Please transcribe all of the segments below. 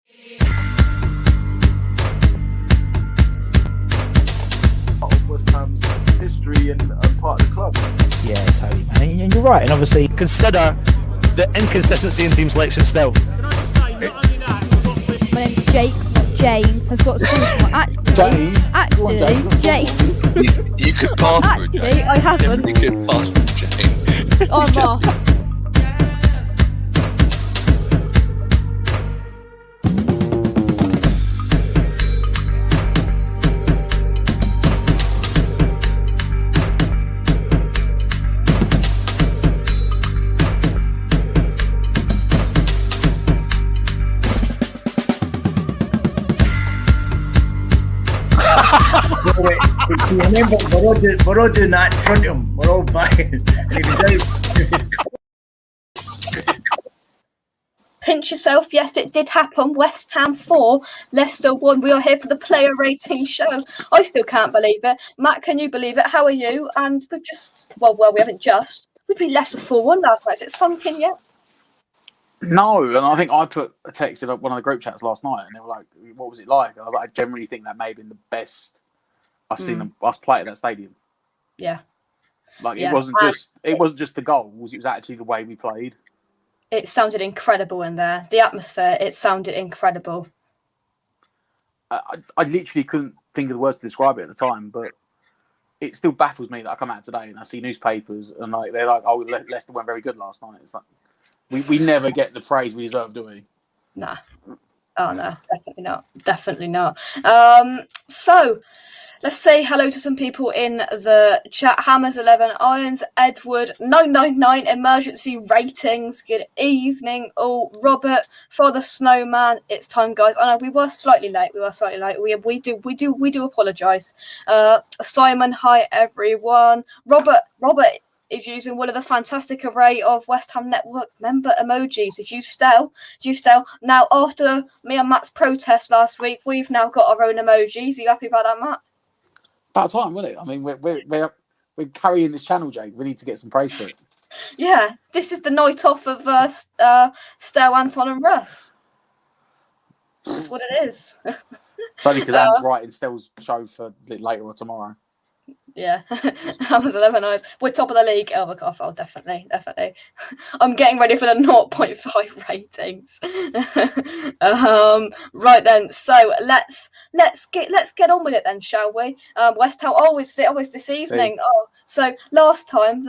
Of West Ham's history and part of the club. Yeah, totally, man. And you're right. And obviously, consider the inconsistency in team selection still. Can I just say, not only that, My name's Jake, not Jane. Has got school. Actually, Jane. You could pass for a Jane. Actually, I haven't. You could pass for a Jane. I'm off. Remember, we're all doing that in front of him. We're all buying. And he was out. Pinch yourself. Yes, it did happen. West Ham 4, Leicester 1. We are here for the player rating show. I still can't believe it. Matt, can you believe it? How are you? And we've just, well, we haven't just. We beat Leicester 4-1 last night. Is it sunk in yet? No, and I think I put a text in one of the group chats last night, and they were like, "What was it like?" And I was like, "I generally think that may have been the best I've seen us play at that stadium." Yeah, like it wasn't just the goals; it was actually the way we played. It sounded incredible in there. The atmosphere, it sounded incredible. I literally couldn't think of the words to describe it at the time, but it still baffles me that I come out today and I see newspapers and like they're like, "Oh, Leicester weren't very good last night." It's like we never get the praise we deserve, do we? Nah. Oh no, definitely not. Definitely not. So let's say hello to some people in the chat. Hammers 11, Irons, Edward 999, emergency ratings. Good evening, all. Robert, Father Snowman. It's time, guys. I know we were slightly late. We do apologise. Simon, hi everyone. Robert is using one of the fantastic array of West Ham Network member emojis. Is you still? Now, after me and Matt's protest last week, we've now got our own emojis. Are you happy about that, Matt? About time, wasn't it? I mean, we're carrying this channel, Jake. We need to get some praise for it. Yeah, this is the night off of Stel, Anton and Russ. That's what it is. It's only because Anne's writing Stel's show for later or tomorrow. Yeah, Hammers 11 eyes. We're top of the league. Oh, definitely. I'm getting ready for the 0.5 ratings. Right then. So let's get on with it then, shall we? West Ham always this evening. See? Oh, so last time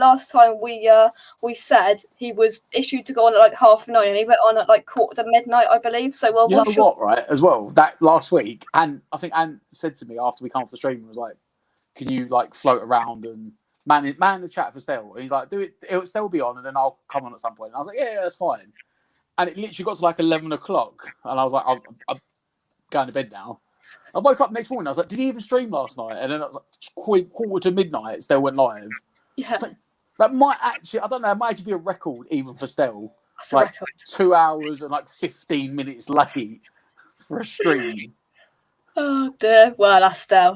we said he was issued to go on at like 9:30, and he went on at like midnight, I believe. So well, you know what, right? As well, that last week, and I think Anne said to me after we come off the stream, was like, "Can you like float around and man the chat for Stel?" And he's like, "Do it. It'll still be on, and then I'll come on at some point." And I was like, "Yeah, that's fine." And it literally got to like 11 o'clock, and I was like, "I'm going to bed now." I woke up next morning. I was like, "Did he even stream last night?" And then it was like quarter to midnight. Stel went live. Yeah, like, that might actually, I don't know, it might actually be a record even for Stel. That's like a record. 2 hours and like 15 minutes late for a stream. Oh dear. Well, that's Stel.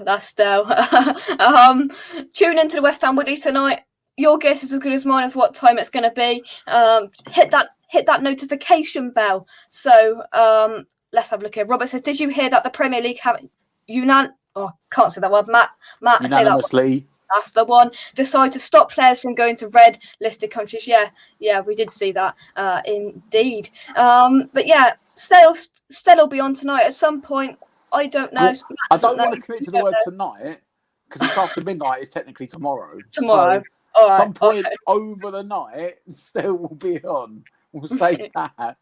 Tune into the West Ham Woodley tonight. Your guess is as good as mine as what time it's going to be. Hit that notification bell. So let's have a look here. Robert says, "Did you hear that the Premier League have can't say that word. Matt, say that one. That's the one. Decide to stop players from going to red listed countries." Yeah, we did see that. Indeed. But yeah, Stel will be on tonight at some point. I don't know. I don't want to commit to the word tonight because it's after midnight. It's technically tomorrow. Tomorrow. So all right, some point over the night, Stel will be on. We'll say that.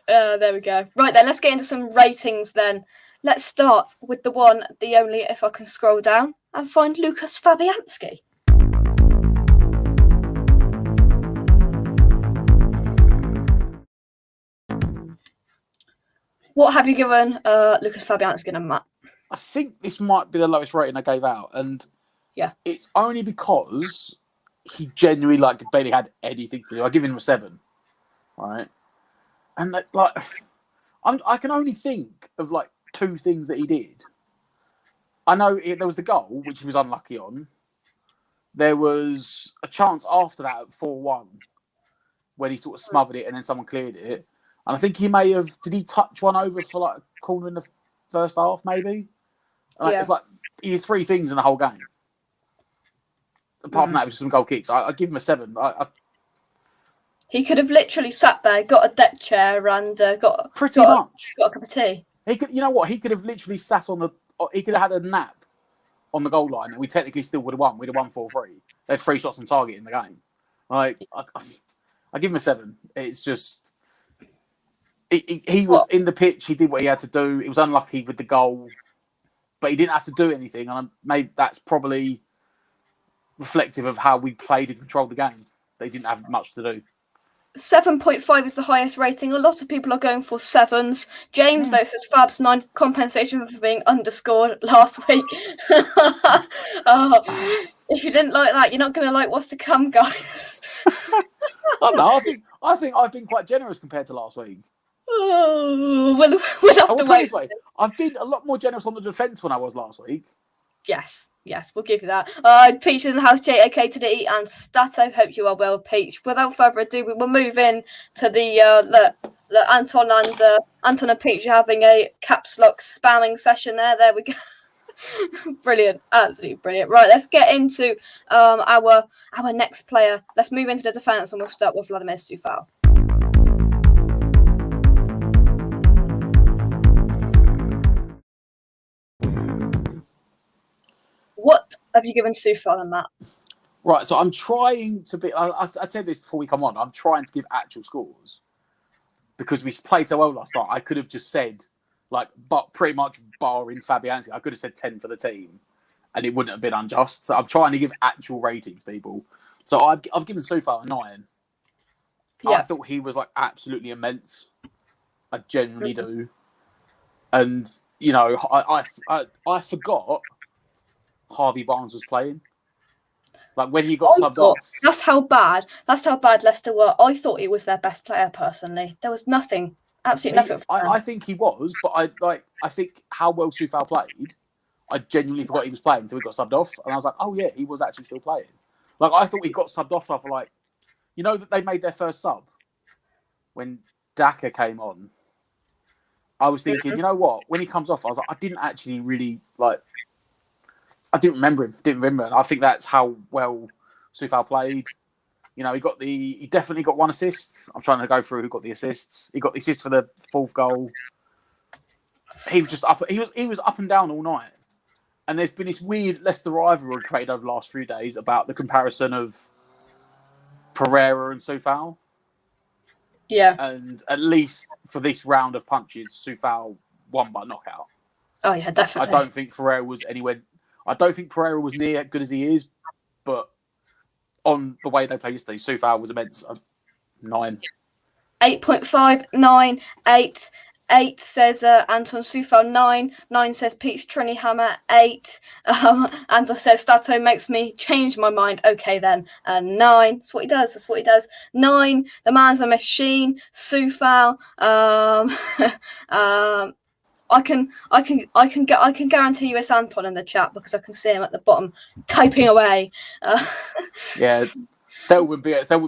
There we go. Right then, let's get into some ratings then. Let's start with the one, the only, if I can scroll down and find Lucas Fabianski. What have you given Lucas Fabianski and Matt? I think this might be the lowest rating I gave out, and yeah, it's only because he genuinely barely had anything to do. I give him a 7, right? And I can only think of 2 things that he did. I know there was the goal, which he was unlucky on. There was a chance after that at 4-1 when he sort of smothered it and then someone cleared it. And I think he may have. Did he touch one over for like a corner in the first half? Maybe. Yeah. It's like he did 3 things in the whole game. Apart from that, it was just some goal kicks. I give him a 7. He could have literally sat there, got a deck chair, and got much got a cup of tea. He could. You know what? He could have literally sat on the. He could have had a nap on the goal line, and we technically still would have won. We'd have won 4-3. They had 3 shots on target in the game. Like I give him a 7. It's just. He was in the pitch. He did what he had to do. It was unlucky with the goal, but he didn't have to do anything. And maybe that's probably reflective of how we played and controlled the game. They didn't have much to do. 7.5 is the highest rating. A lot of people are going for 7s. James, though, says Fab's 9 compensation for being underscored last week. If you didn't like that, you're not going to like what's to come, guys. I think I've been quite generous compared to last week. Oh, we'll have to wait. I've been a lot more generous on the defence than I was last week. Yes, we'll give you that. Peach in the house, JAK to the E, and Stato. Hope you are well, Peach. Without further ado, we will move in to the Anton and Peach are having a caps lock spamming session there. There we go. Brilliant, absolutely brilliant. Right, let's get into our next player. Let's move into the defence, and we'll start with Vladimir Sufal. What have you given Sufal and Matt? Right, so I'm trying to be. I said this before we come on. I'm trying to give actual scores because we played so well last night. I could have just said, but pretty much barring Fabianski, I could have said 10 for the team, and it wouldn't have been unjust. So I'm trying to give actual ratings, people. So I've given Sufal a 9. Yeah. I thought he was absolutely immense. I genuinely do, and I forgot Harvey Barnes was playing. When he got subbed off. That's how bad Leicester were. I thought he was their best player personally. There was nothing, absolutely nothing. I think he was, but I think how well Sufal played, I genuinely forgot he was playing until he got subbed off, and I was like, oh yeah, he was actually still playing. I thought he got subbed off after that they made their first sub when Daka came on. I was thinking, you know what? When he comes off, I was like, I didn't actually really I didn't remember him. And I think that's how well Sufal played. He definitely got 1 assist. I'm trying to go through who got the assists. He got the assist for the 4th goal. He was just up. He was up and down all night. And there's been this weird Leicester rivalry created over the last few days about the comparison of Pereira and Sufal. Yeah. And at least for this round of punches, Sufal won by knockout. Oh yeah, definitely. I don't think Pereira was anywhere. I don't think Pereira was near as good as he is, but on the way they played yesterday, Sufal was immense. 9. 8.5, 9, 8. 8 says Anton Sufal. 9. 9 says Peach Trini Hammer. 8. Anton says Stato makes me change my mind. Okay then. 9. That's what he does. 9. The man's a machine. Sufal. I can guarantee you it's Anton in the chat because I can see him at the bottom typing away. Yeah, Stell wouldn't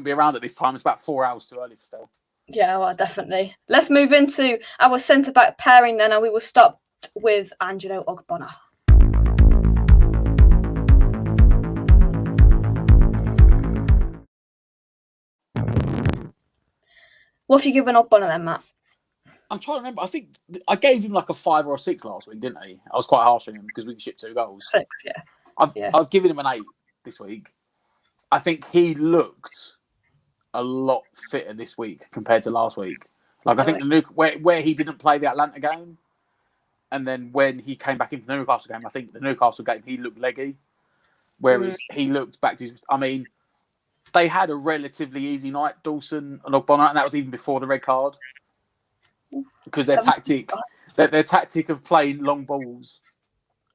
be around at this time. It's about 4 hours too early for Stell. Yeah, well, definitely. Let's move into our centre back pairing then, and we will start with Angelo Ogbonna. What have you given Ogbonna then, Matt? I'm trying to remember. I think I gave him a 5 or a 6 last week, didn't I? I was quite harsh on him because we shipped 2 goals. 6, yeah. I've given him an 8 this week. I think he looked a lot fitter this week compared to last week. I think where he didn't play the Atlanta game, and then when he came back into the Newcastle game, I think the Newcastle game he looked leggy, whereas he looked back to his. I mean, they had a relatively easy night, Dawson and Ogbonna, and that was even before the red card. Because their tactic of playing long balls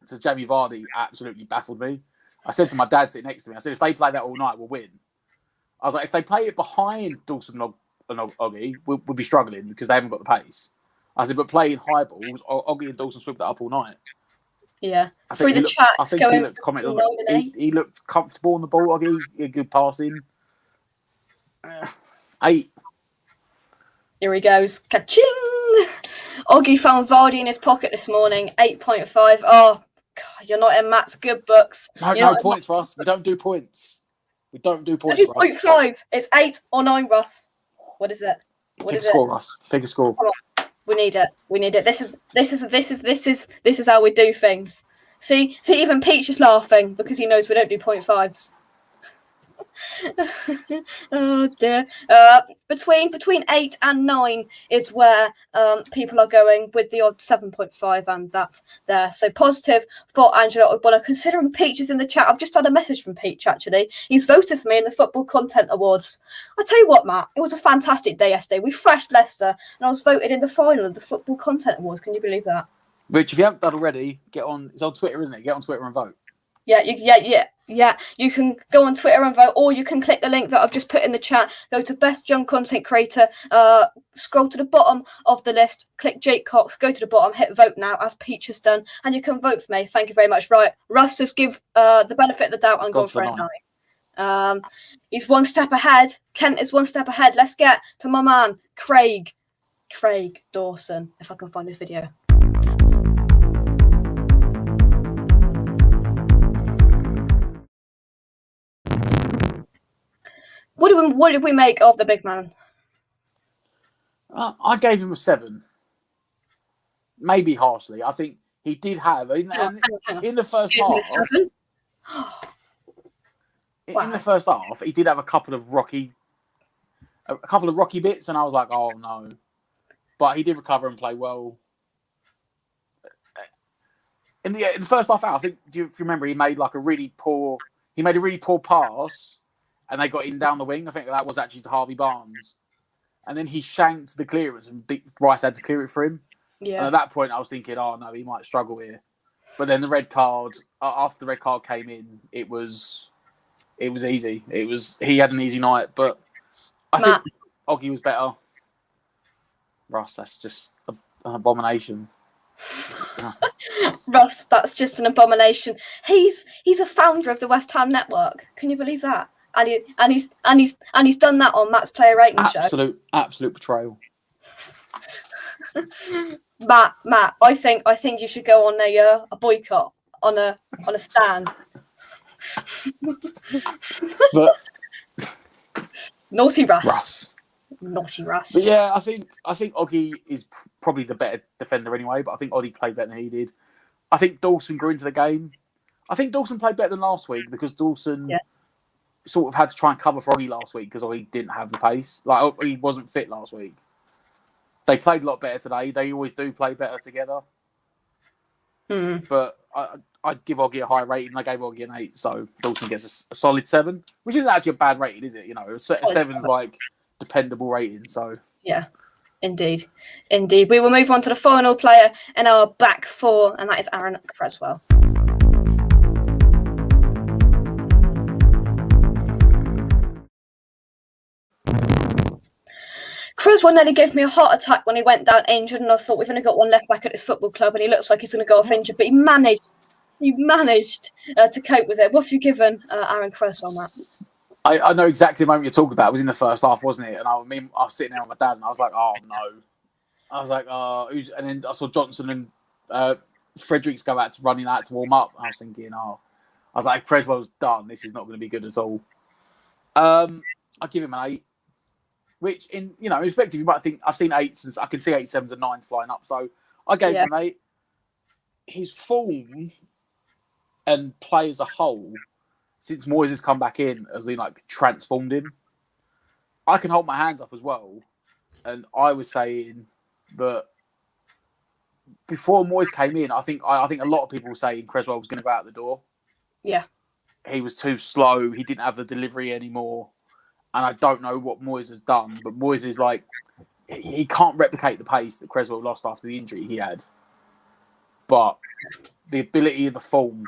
to Jamie Vardy absolutely baffled me. I said to my dad sitting next to me, I said, if they play that all night, we'll win. I was like, if they play it behind Dawson and Oggy, we'll be struggling because they haven't got the pace. I said, but playing high balls, Oggy and Dawson swept that up all night. Yeah. I think he looked comfortable on the ball, Oggy. He had good passing. 8. Here he goes. Ka-ching! Oggy found Vardy in his pocket this morning. 8.5. Oh, God, you're not in Matt's good books. No points, Russ. We don't do points. We don't do points, Russ. 0.5. It's 8 or 9, Russ. What is it? Pick a score, Russ. Pick a score. Come on. We need it. We need it. This is how we do things. See, even Peach is laughing because he knows we don't do 0.5s. Oh dear. Between 8 and 9 is where people are going with the odd 7.5 and that there. So positive for Angela Ogbonna. Considering Peach is in the chat, I've just had a message from Peach actually. He's voted for me in the Football Content Awards. I tell you what, Matt, it was a fantastic day yesterday. We thrashed Leicester and I was voted in the final of the Football Content Awards. Can you believe that? Rich, if you haven't done already, get on. It's on Twitter, isn't it? Get on Twitter and vote. Yeah. You can go on Twitter and vote, or you can click the link that I've just put in the chat. Go to Best Young Content Creator. Scroll to the bottom of the list. Click Jake Cox. Go to the bottom. Hit vote now, as Peach has done, and you can vote for me. Thank you very much. Right, Russ, just give the benefit of the doubt and go for a 9. He's one step ahead. Kent is one step ahead. Let's get to my man Craig Dawson. If I can find this video. What did we make of the big man? I gave him a 7. Maybe harshly. I think he did have in the first half. In the first half, he did have a couple of rocky bits, and I was like, oh no. But he did recover and play well. In the first half hour, I think if you remember, he made a really poor pass. And they got in down the wing. I think that was actually to Harvey Barnes. And then he shanked the clearance and Rice had to clear it for him. Yeah. And at that point, I was thinking, oh, no, he might struggle here. But then the red card, after the red card came in, it was easy. He had an easy night. But I think Oggy was better. Russ, that's just an abomination. Russ, that's just an abomination. He's a founder of the West Ham network. Can you believe that? And he's done that on Matt's player rating show. Absolute betrayal. Matt, I think you should go on a boycott on a stand. But naughty Russ. Naughty Russ. But yeah, I think Oggy is probably the better defender anyway. But I think Oggy played better than he did. I think Dawson grew into the game. I think Dawson played better than last week because Dawson. Yeah. Sort of had to try and cover for Oggy last week because Oggy didn't have the pace. He wasn't fit last week. They played a lot better today. They always do play better together. But I'd give Oggy a high rating. I gave Oggy an 8, so Dawson gets a solid 7, which isn't actually a bad rating, is it? You know, a 7's like dependable rating. So yeah, indeed. We will move on to the final player in our back four, and that is Aaron Creswell. Creswell nearly gave me a heart attack when he went down injured, and I thought we've only got one left back at this football club, and he looks like he's going to go off injured. But he managed to cope with it. What have you given Aaron Creswell, Matt? I know exactly the moment you're talking about. It was in the first half, wasn't it? And I was sitting there with my dad, and I was like, "Oh no!" I was like, who's? And then I saw Johnson and Fredericks go out running out to warm up. And I was thinking, I was like, Creswell's done. This is not going to be good at all. I give him an 8. Which, in perspective, you might think I've seen 8s, and I can see 8, 7s, and 9s flying up. So I gave him an 8. His form and play as a whole, since Moyes has come back in, has been transformed him. I can hold my hands up as well, and I was saying that before Moyes came in, I think a lot of people were saying Creswell was going to go out the door. Yeah, he was too slow. He didn't have the delivery anymore. And I don't know what Moyes has done, but Moyes is he can't replicate the pace that Creswell lost after the injury he had. But the ability of the form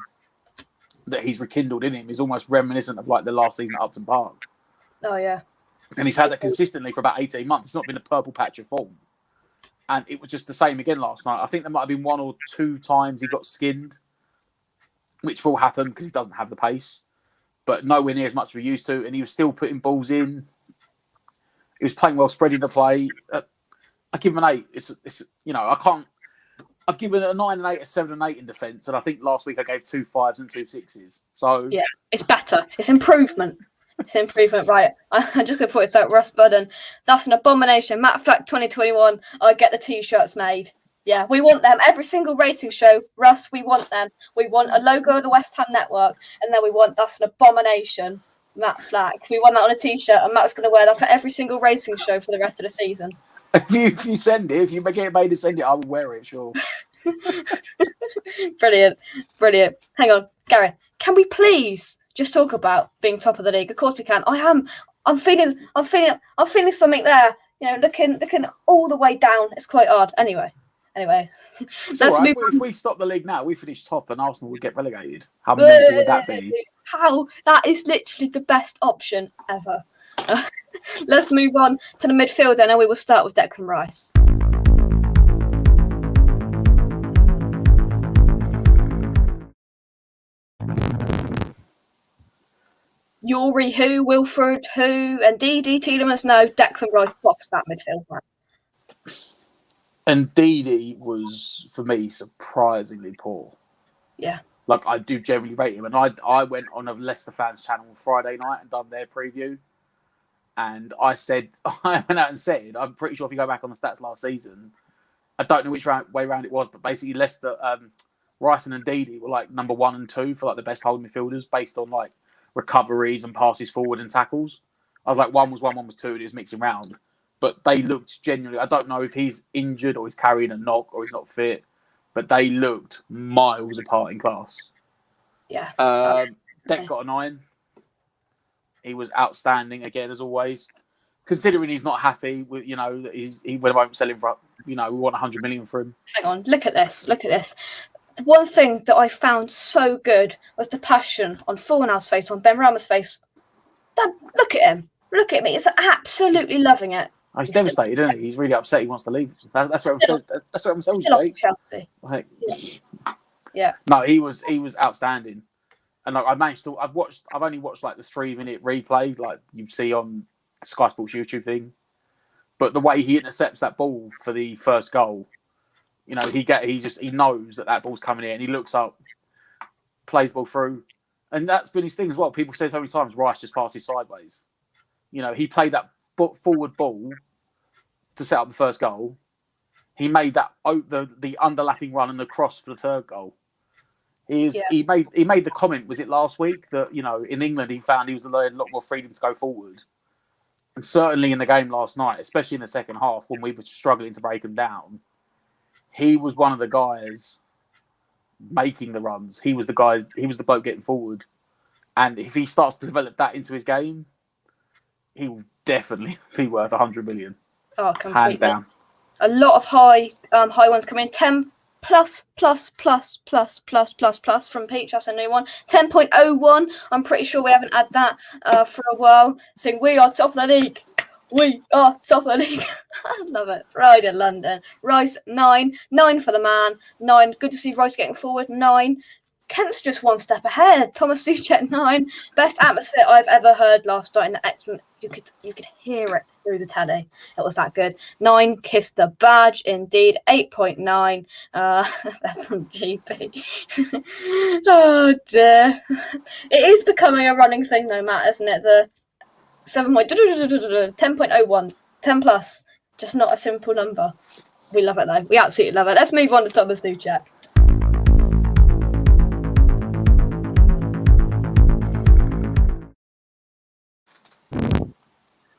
that he's rekindled in him is almost reminiscent of the last season at Upton Park. Oh, yeah. And he's had that consistently for about 18 months. It's not been a purple patch of form. And it was just the same again last night. I think there might have been 1 or 2 times he got skinned, which will happen because he doesn't have the pace. But nowhere near as much as we used to. And he was still putting balls in. He was playing well, spreading the play. I give him an 8. It's I can't. I've given a 9 and 8, a 7 and 8 in defence, and I think last week I gave 2 5s and 2 6s. So yeah, it's better. It's improvement. It's improvement, right? I'm just going to put this out. Russ Budden, that's an abomination. Matt Flack 2021. I get the t-shirts made. Yeah, we want them. Every single rating show, Russ, we want them. We want a logo of the West Ham Network, and then we want that's an abomination. Matt Flack. We want that on a t-shirt, and Matt's going to wear that for every single racing show for the rest of the season. if you send it, if you get made to send it, I will wear it. Sure. Brilliant. Hang on, Gary. Can we please just talk about being top of the league? Of course we can. I'm feeling something there. Looking all the way down. It's quite hard. Anyway. Let's move on. If we stop the league now, we finish top, and Arsenal would get relegated. How mental would that be? How? That is literally the best option ever. Let's move on to the midfield then, and we will start with Declan Rice. Yuri who, Wilfred who, and Didi Tielemans no, Declan Rice bossed that midfield man. And Didi was, for me, surprisingly poor. Yeah. Like, I do generally rate him. And I went on a Leicester fans channel on Friday night and done their preview. And I went out and said, I'm pretty sure if you go back on the stats last season, I don't know which way round it was, but basically Leicester, Rice and Ndidi were like number 1 and 2 for like the best holding midfielders based on like recoveries and passes forward and tackles. I was like, 1 was 1, 1 was 2, and it was mixing round. But they looked genuinely, I don't know if he's injured or he's carrying a knock or he's not fit, but they looked miles apart in class. Yeah. Deck got a 9. He was outstanding again, as always. Considering he's not happy with, that he won't sell him for, we want 100 million for him. Hang on, look at this. The one thing that I found so good was the passion on Fornal's face, on Ben Rama's face. Look at him. Look at me. He's absolutely loving it. Oh, he's devastated, isn't he? He's really upset. He wants to leave. That's what I'm saying. That's what I'm saying, Jake. Chelsea. Like, yeah. No, he was outstanding. And like I've only watched like the 3-minute replay, like you see on Sky Sports YouTube thing. But the way he intercepts that ball for the first goal, he knows that ball's coming in, and he looks up, plays the ball through, and that's been his thing as well. People say so many times Rice just passes sideways. He played that forward ball to set up the first goal. He made that the underlapping run and the cross for the third goal. He made the comment, was it last week, that in England he found he was allowed a lot more freedom to go forward, and certainly in the game last night, especially in the second half when we were struggling to break him down, he was one of the guys making the runs. He was the bloke getting forward, and if he starts to develop that into his game, he will definitely be worth 100 million. Oh, completely. Hands down. A lot of high ones coming in. 10 plus from Peach. That's a new one. 10.01. I'm pretty sure we haven't had that for a while. Saying we are top of the league. We are top of the league. I love it. Pride in London. Rice 9. 9 for the man. 9. Good to see Rice getting forward. 9. Kent's just one step ahead. Thomas Suchek 9. Best atmosphere I've ever heard last night. Excellent. You could hear it through the telly. It was that good. 9. Kissed the badge. Indeed. 8.9. From GP. Oh dear. It is becoming a running thing though, Matt, isn't it? The 10.01. 10 plus. Just not a simple number. We love it though. We absolutely love it. Let's move on to Thomas Suchek.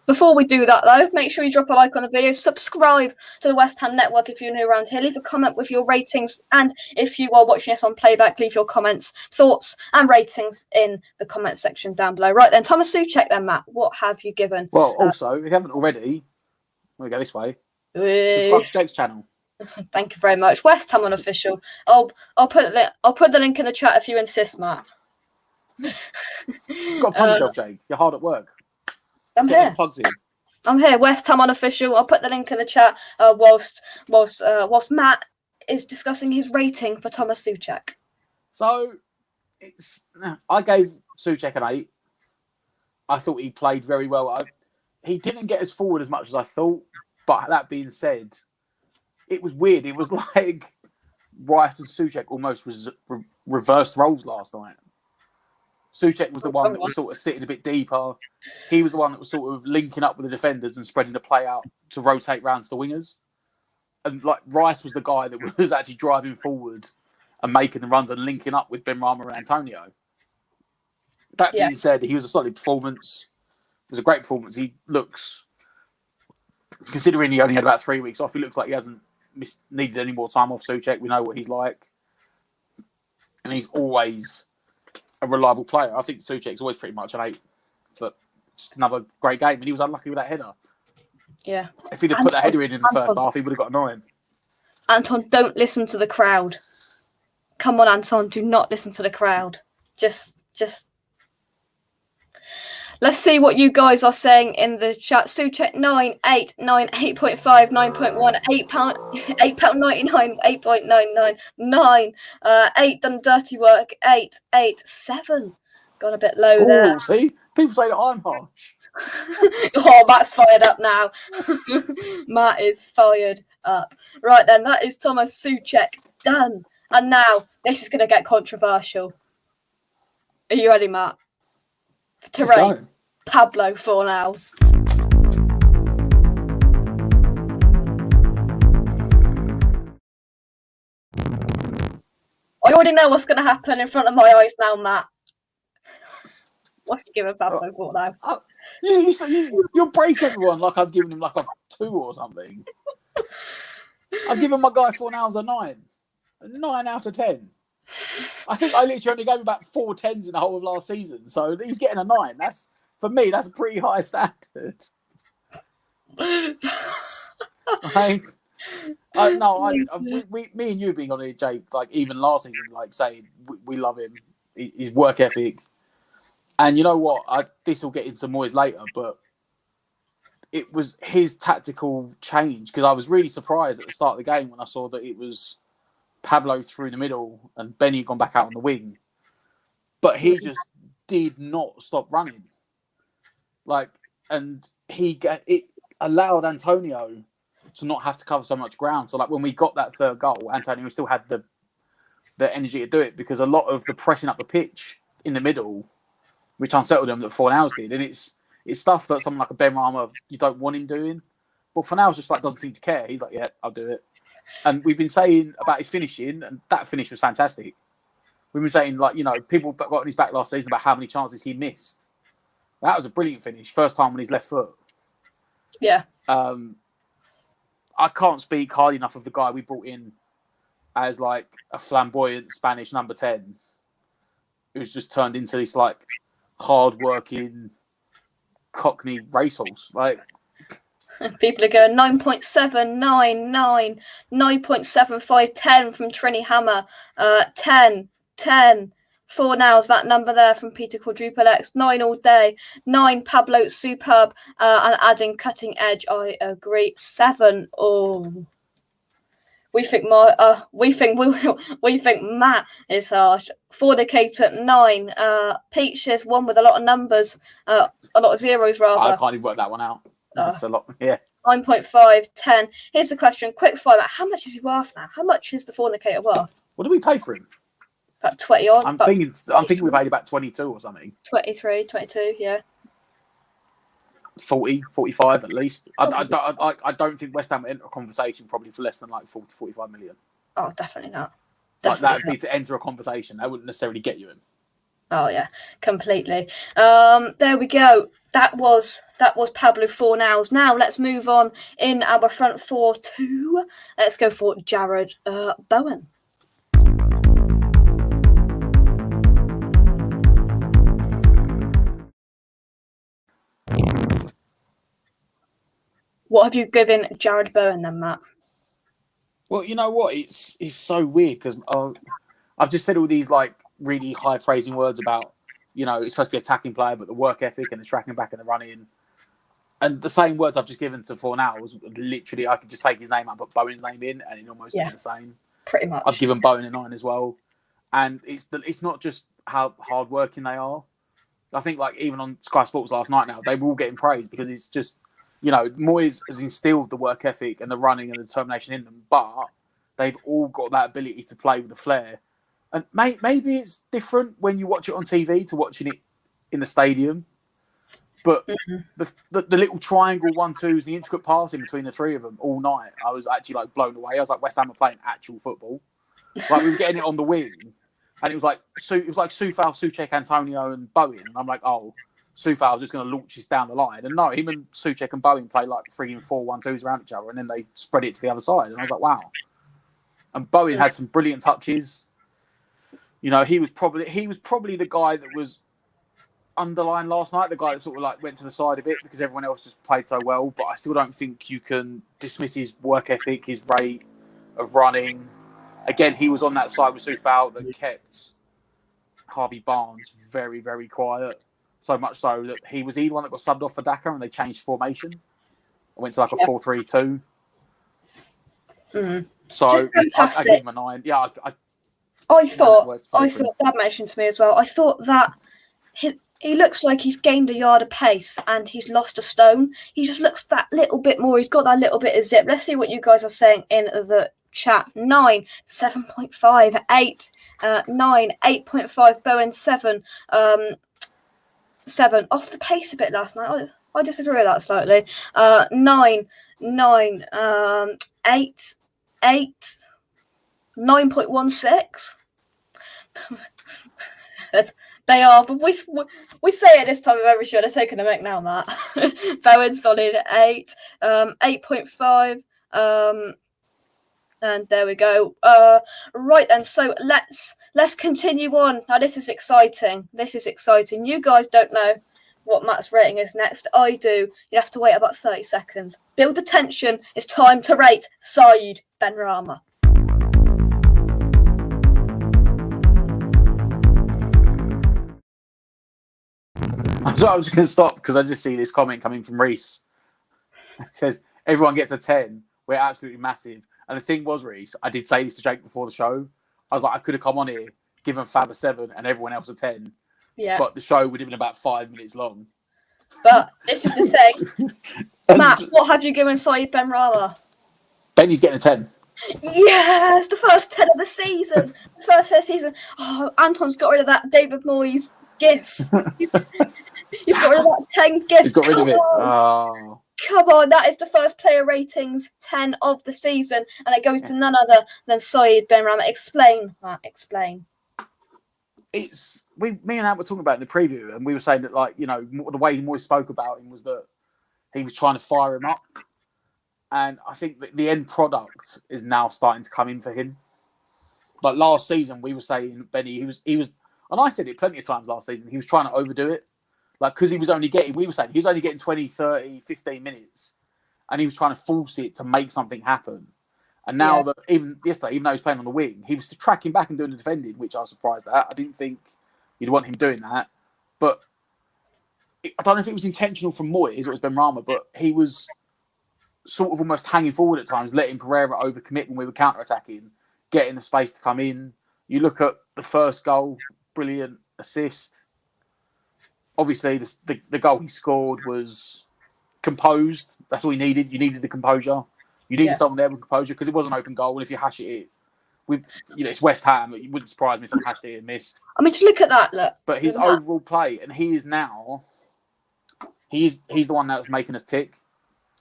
Before we do that, though, make sure you drop a like on the video, subscribe to the West Ham Network if you're new around here, leave a comment with your ratings, and if you are watching us on playback, leave your comments, thoughts, and ratings in the comment section down below. Right then, Thomas Suchek then, Matt, what have you given? Well, also, if you haven't already, let me go this way, subscribe to Jake's channel. Thank you very much. West Ham Unofficial. I'll put the link in the chat if you insist, Matt. You've got to punish yourself, Jake. You're hard at work. I'm here. Plugs in. I'm here. West Ham Unofficial. I'll put the link in the chat whilst Matt is discussing his rating for Thomas Suchek. So, I gave Suchek an 8. I thought he played very well. He didn't get us forward as much as I thought. But that being said, it was weird. It was like Rice and Souček almost reversed roles last night. Souček was the one that was sort of sitting a bit deeper. He was the one that was sort of linking up with the defenders and spreading the play out to rotate round to the wingers. And like Rice was the guy that was actually driving forward and making the runs and linking up with Benrahma and Antonio. That being said, he was a solid performance. It was a great performance. He looks, considering he only had about 3 weeks off, he looks like he hasn't needed any more time off Souček. We know what he's like. And he's always a reliable player. I think Souček's always pretty much an 8. But just another great game. And he was unlucky with that header. Yeah. If he'd have put that header in the first half, he would have got a 9. Anton, don't listen to the crowd. Come on, Anton, do not listen to the crowd. Just. Let's see what you guys are saying in the chat. Souček 9, 8, 9, 8.5, 9.1, £8.99, 8.99, 9, 8 done dirty work, 8, 8, 7. Gone a bit low there. See? People say that I'm harsh. Oh, Matt's fired up now. Matt is fired up. Right then, that is Thomas Souček done. And now, this is going to get controversial. Are you ready, Matt? To rate Pablo Fornals. I already know what's going to happen in front of my eyes now, Matt. What have you given Pablo Fornals? You'll brace everyone like I've given him like a 2 or something. I've given my guy Fornals a 9. A 9 out of 10. I think I literally only gave him about 4 10s in the whole of last season. So he's getting a 9. That's, for me, that's a pretty high standard. Me and you have been on it, Jake, like even last season, like saying we love him, his work ethic. And you know what? This will get into Moyes later, but it was his tactical change, because I was really surprised at the start of the game when I saw that it was Pablo through the middle and Benny had gone back out on the wing. But he just did not stop running. And it allowed Antonio to not have to cover so much ground. So when we got that third goal, Antonio still had the energy to do it, because a lot of the pressing up the pitch in the middle, which unsettled him, that Fornals did. And it's stuff that someone like a Benrahma, you don't want him doing. But Fornals just doesn't seem to care. He's like, yeah, I'll do it. And we've been saying about his finishing, and that finish was fantastic. We've been saying, people got on his back last season about how many chances he missed. That was a brilliant finish. First time on his left foot. Yeah. I can't speak highly enough of the guy we brought in as a flamboyant Spanish number 10, who's just turned into this hard-working Cockney racehorse. People are going 9.7, 9, 9, 9.75, 10 from Trini Hammer, 10, 10. Fornals, that number there from Peter Quadruple X, 9 all day, 9 Pablo superb, and adding cutting edge, I agree, 7. Oh, we think Matt is harsh. Fornicator 9, Peaches 1 with a lot of numbers, a lot of zeros rather. I can't even work that one out. That's a lot. Yeah. 9.5, 10. Here's the question: quick fire. How much is he worth now? How much is the Fornicator worth? What do we pay for him? About 20 odd. I'm thinking we paid about 22 or something. 23, 22, yeah. 40, 45 at least. I don't think West Ham would enter a conversation probably for less than 40 to 45 million. Oh, definitely not. That would be to enter a conversation. That wouldn't necessarily get you in. Oh yeah, completely. There we go. That was Pablo Fornals. Now let's move on in our front 4-2. Let's go for Jared Bowen. What have you given Jared Bowen then, Matt? Well, you know what? It's so weird because I've just said all these really high praising words about, it's supposed to be an attacking player, but the work ethic and the tracking back and the running. And the same words I've just given to Fornals, literally, I could just take his name out, put Bowen's name in, and it almost be the same. Pretty much. I've given Bowen a 9 as well. And it's not just how hard working they are. I think even on Sky Sports last night now, they were all getting praised because it's just, you know, Moyes has instilled the work ethic and the running and the determination in them, but they've all got that ability to play with the flair. And maybe it's different when you watch it on TV to watching it in the stadium. But the little triangle 1-2s, the intricate passing between the three of them all night, I was actually like blown away. I was like, West Ham are playing actual football. Like we were getting it on the wing, and it was like Soufal, Souček, Antonio, and Bowen. And I'm like, oh, Soufal's just going to launch this down the line. And no, him and Souček and Bowen play like 3 and 4 1-2s around each other, and then they spread it to the other side. And I was like, wow. And Bowen had some brilliant touches. You know, he was probably the guy that was underlined last night, the guy that sort of like went to the side a bit because everyone else just played so well. But I still don't think you can dismiss his work ethic, his rate of running. Again, he was on that side with Soufal that kept Harvey Barnes very, very quiet. So much so that he was the one that got subbed off for Daka and they changed formation. I went to like a 4-3-2. So I give him a 9. Yeah, I thought Dad mentioned to me as well. I thought that he looks like he's gained a yard of pace and he's lost a stone. He just looks that little bit more. He's got that little bit of zip. Let's see what you guys are saying in the chat. 9, 7.5, 8, 9, 8.5, Bowen 7, 7. Off the pace a bit last night. I disagree with that slightly. 9, 8, 9.16. They are, but we say it this time of every show. They're taking a mick now, Matt. Bowen solid 8, 8.5. And there we go. Right then, so let's continue on. Now this is exciting. You guys don't know what Matt's rating is next. I do. You have to wait about 30 seconds. Build the tension. It's time to rate Said Benrahma. So I was going to stop because I just see this comment coming from Reese. It says, everyone gets a 10. We're absolutely massive. And the thing was, Reese, I did say this to Jake before the show. I was like, I could have come on here, given Fab a 7 and everyone else a 10. Yeah. But the show would have been about 5 minutes long. But this is the thing. Matt, what have you given Said Benrahma? Benny's getting a 10. Yes, the first 10 of the season. First season. Oh, Anton's got rid of that David Moyes gif. He's got rid of that 10 gif. He's got rid of it. Oh. Come on, that is the first player ratings 10 of the season, and it goes to none other than Said Benrahma. Explain, Matt, explain. Me and Ant were talking about it in the preview, and we were saying that, like, you know, the way Moyes spoke about him was that he was trying to fire him up. And I think that the end product is now starting to come in for him. Like last season, we were saying, Benny, he was, and I said it plenty of times last season, he was trying to overdo it. Like, because we were saying he was only getting 20, 30, 15 minutes, and he was trying to force it to make something happen. And now that even yesterday, even though he was playing on the wing, he was tracking back and doing the defending, which I was surprised at. I didn't think you'd want him doing that. But I don't know if it was intentional from Moyes or it was Benrahma, but he was sort of almost hanging forward at times, letting Pereira overcommit when we were counter-attacking, getting the space to come in. You look at the first goal, brilliant assist. Obviously, the goal he scored was composed. That's all he needed. You needed the composure. You needed someone there with composure because it was an open goal. And if you hash it, it's West Ham. It wouldn't surprise me if someone hashed it and missed. I mean, just look at that. Look, but his overall play, and he is now, he's the one that's making us tick.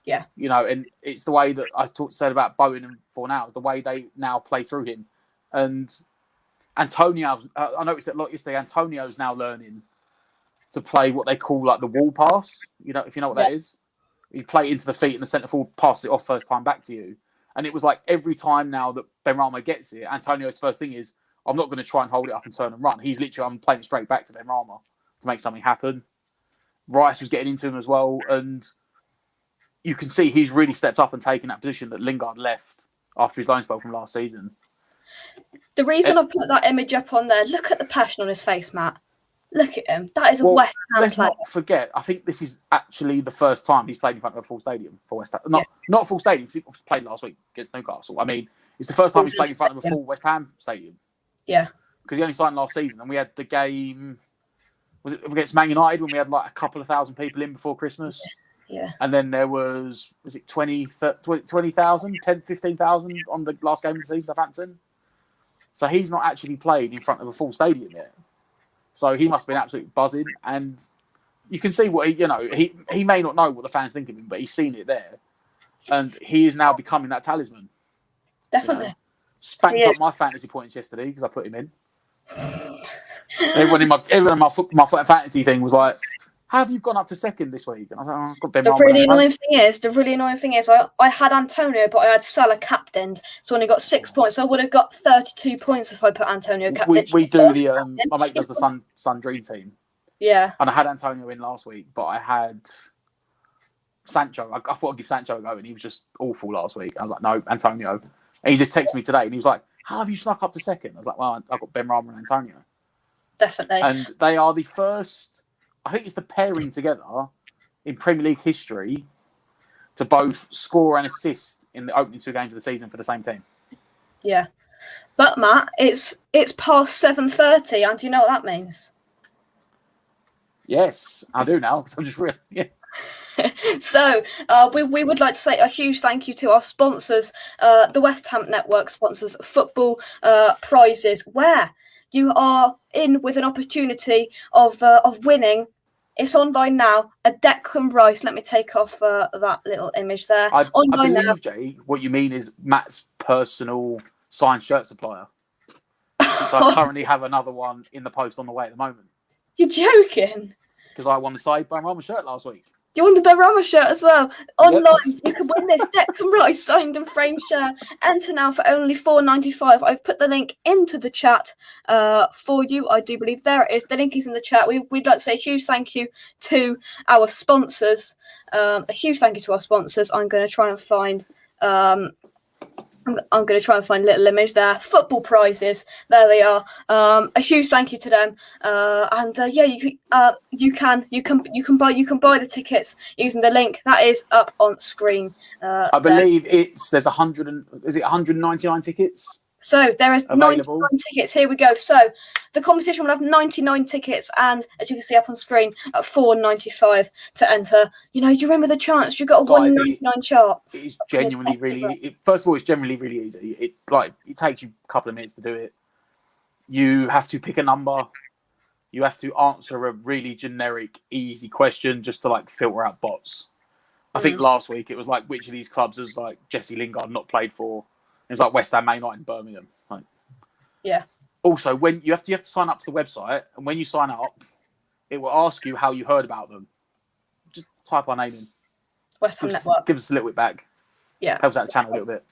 Yeah, you know, and it's the way that I said about Bowen and Fornal, the way they now play through him, and Antonio. I noticed that yesterday. Antonio's now learning to play what they call like the wall pass. You know, if you know what that is, you play into the feet and the centre forward passes it off first time back to you. And it was like every time now that Benrahma gets it, Antonio's first thing is, I'm not going to try and hold it up and turn and run. He's literally, I'm playing it straight back to Benrahma to make something happen. Rice was getting into him as well. And you can see he's really stepped up and taken that position that Lingard left after his loan spell from last season. The reason I put that image up on there, look at the passion on his face, Matt. Look at him. That is a West Ham let's player. Not forget, I think this is actually the first time he's played in front of a full stadium for West Ham. Not full stadium, because he played last week against Newcastle. I mean, it's the first time he's played in front of a full West Ham stadium. Yeah. Because he only signed last season, and we had the game, was it against Man United, when we had like a couple of thousand people in before Christmas? Yeah. And then there was it 20,000, 10, 15,000 on the last game of the season, Southampton. So he's not actually played in front of a full stadium yet. So he must have been absolutely buzzing. And you can see what he may not know what the fans think of him, but he's seen it there. And he is now becoming that talisman. Definitely. Spanked up my fantasy points yesterday because I put him in. Everyone in my fantasy thing was like, "How have you gone up to second this week?" And I was like, "I've got Ben." The really annoying thing is, I had Antonio, but I had Salah captained, so I only got 6 points. I would have got 32 points if I put Antonio captain. We do my mate does the Sun Dream team. Yeah. And I had Antonio in last week, but I had Sancho. I thought I'd give Sancho a go, and he was just awful last week. I was like, no, Antonio. And he just texted me today, and he was like, "How have you snuck up to second?" I was like, "Well, I've got Ben Rama and Antonio." Definitely. And they are the first, I think it's the pairing together in Premier League history to both score and assist in the opening 2 games of the season for the same team. Yeah. But, Matt, it's past 7:30, and do you know what that means? Yes, I do now, because I'm just really... Yeah. So, we would like to say a huge thank you to our sponsors. The West Ham Network sponsors football prizes, where you are in with an opportunity of winning. It's online now. A Declan Rice. Let me take off that little image there. I Online believe, now. Jay, what you mean is Matt's personal signed shirt supplier. Since I currently have another one in the post on the way at the moment. You're joking? Because I won the Side by Rama shirt last week. You won the Benrahma shirt as well. Online, you can win this Declan Rice signed and framed shirt. Enter now for only $4.95. I've put the link into the chat for you. I do believe there it is. The link is in the chat. We'd like to say a huge thank you to our sponsors. I'm going to try and find... I'm going to try and find a little image there. Football prizes, there they are. A huge thank you to them. You can buy the tickets using the link that is up on screen. I believe there's 199 tickets. So there is available. 99 tickets. Here we go. So the competition will have 99 tickets, and as you can see up on screen, at $4.95 to enter. You know, do you remember the chance? You got a 199 chance. It's genuinely really. First of all, it's generally really easy. It takes you a couple of minutes to do it. You have to pick a number. You have to answer a really generic, easy question just to filter out bots. I think last week it was which of these clubs has Jesse Lingard not played for. It was WESTHAM, Man United, and Birmingham. Yeah. Also, when you have to sign up to the website, and when you sign up, it will ask you how you heard about them. Just type our name in. West Ham Network. Give us a little bit back. Yeah. Helps out the channel a little bit.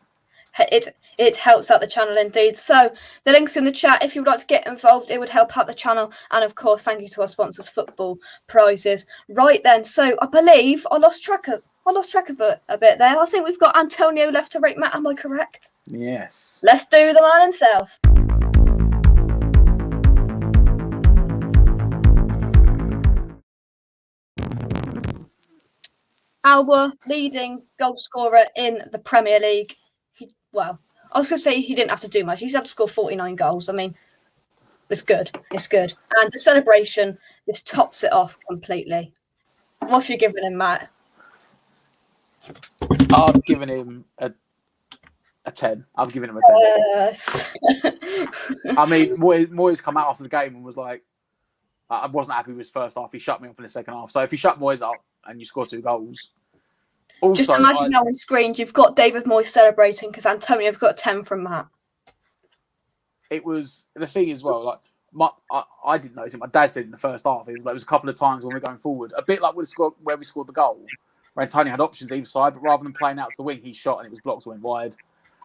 It helps out the channel indeed. So the link's in the chat. If you would like to get involved, it would help out the channel. And of course, thank you to our sponsors, football prizes. Right then. So I believe I lost track of it a bit there. I think we've got Antonio left to rate. Matt, am I correct? Yes. Let's do the man himself. Our leading goal scorer in the Premier League. I was going to say he didn't have to do much. He's had to score 49 goals. I mean, it's good. It's good. And the celebration just tops it off completely. What have you given him, Matt? I've given him a 10. I've given him a 10. Yes. I mean, Moyes come out after the game and was like, I wasn't happy with his first half. He shut me up in the second half. So if you shut Moyes up and you score 2 goals... Also, just imagine now on screen, you've got David Moyes celebrating because Antonio's got a 10 from Matt. It was the thing as well. I didn't notice it. My dad said in the first half, it was a couple of times when we're going forward, a bit like where we scored the goal, where Antonio had options either side, but rather than playing out to the wing, he shot and it was blocked and went wide.